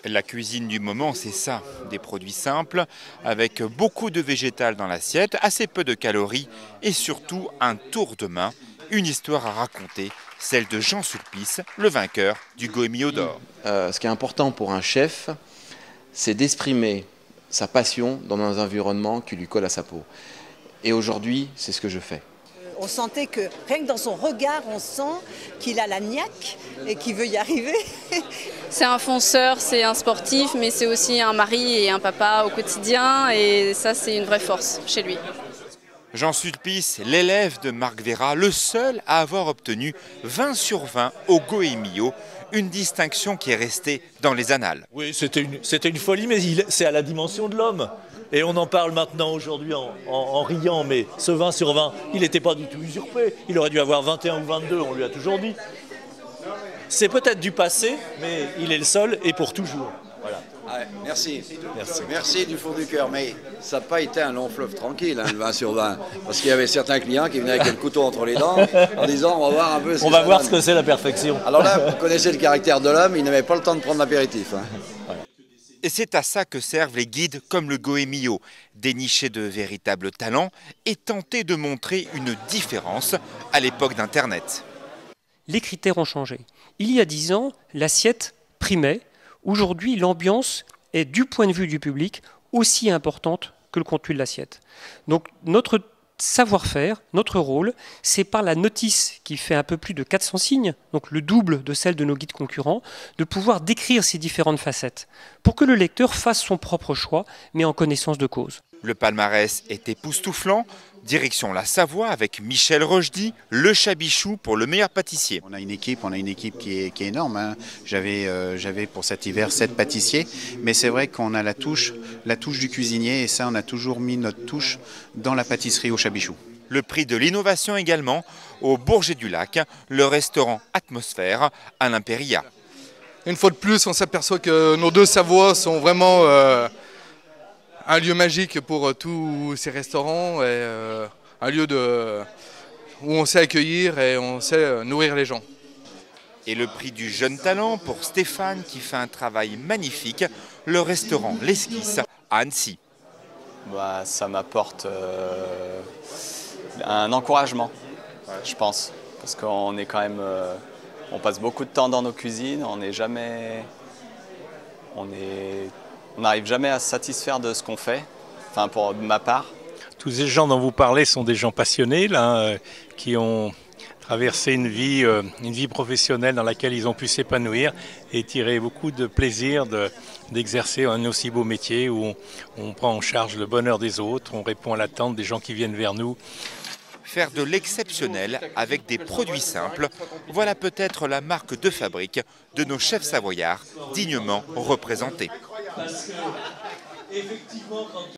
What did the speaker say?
La cuisine du moment, c'est ça, des produits simples, avec beaucoup de végétal dans l'assiette, assez peu de calories et surtout un tour de main, une histoire à raconter, celle de Jean Sulpice, le vainqueur du Goemio d'or. Ce qui est important pour un chef, c'est d'exprimer sa passion dans un environnement qui lui colle à sa peau. Et aujourd'hui, c'est ce que je fais. On sentait que, rien que dans son regard, on sent qu'il a la niaque et qu'il veut y arriver. C'est un fonceur, c'est un sportif, mais c'est aussi un mari et un papa au quotidien. Et ça, c'est une vraie force chez lui. Jean Sulpice, l'élève de Marc Veyrat, le seul à avoir obtenu 20 sur 20 au Goemio, une distinction qui est restée dans les annales. Oui, c'était une folie, mais c'est à la dimension de l'homme. Et on en parle maintenant aujourd'hui en riant, mais ce 20 sur 20, il n'était pas du tout usurpé. Il aurait dû avoir 21 ou 22, on lui a toujours dit. C'est peut-être du passé, mais il est le seul et pour toujours. Voilà. Ah, merci. Merci du fond du cœur, mais ça n'a pas été un long fleuve tranquille, hein, le 20 sur 20. Parce qu'il y avait certains clients qui venaient avec le couteau entre les dents en disant on va voir un peu ce que c'est la perfection. Alors là, vous connaissez le caractère de l'homme, il n'avait pas le temps de prendre l'apéritif. Hein. Voilà. Et c'est à ça que servent les guides comme le Goemio, dénicher de véritables talents et tenter de montrer une différence à l'époque d'Internet. Les critères ont changé. Il y a 10 ans, l'assiette primait. Aujourd'hui, l'ambiance est, du point de vue du public, aussi importante que le contenu de l'assiette. Donc notre savoir-faire, notre rôle, c'est par la notice qui fait un peu plus de 400 signes, donc le double de celle de nos guides concurrents, de pouvoir décrire ces différentes facettes, pour que le lecteur fasse son propre choix, mais en connaissance de cause. Le palmarès est époustouflant. Direction la Savoie avec Michel Rochdy, le Chabichou pour le meilleur pâtissier. On a une équipe qui est énorme. Hein. J'avais pour cet hiver 7 pâtissiers, mais c'est vrai qu'on a la touche du cuisinier et ça, on a toujours mis notre touche dans la pâtisserie au Chabichou. Le prix de l'innovation également au Bourget du Lac, le restaurant Atmosphère à l'Imperia. Une fois de plus, on s'aperçoit que nos deux Savoies sont vraiment un lieu magique pour tous ces restaurants, et un lieu où on sait accueillir et on sait nourrir les gens. Et le prix du jeune talent pour Stéphane qui fait un travail magnifique, le restaurant L'Esquisse à Annecy. Ça m'apporte un encouragement, je pense, parce qu'on est quand même, on passe beaucoup de temps dans nos cuisines, on n'arrive jamais à se satisfaire de ce qu'on fait, enfin pour ma part. Tous ces gens dont vous parlez sont des gens passionnés, là, qui ont traversé une vie professionnelle dans laquelle ils ont pu s'épanouir et tirer beaucoup de plaisir d'exercer un aussi beau métier où on prend en charge le bonheur des autres, on répond à l'attente des gens qui viennent vers nous. Faire de l'exceptionnel avec des produits simples, voilà peut-être la marque de fabrique de nos chefs savoyards dignement représentés.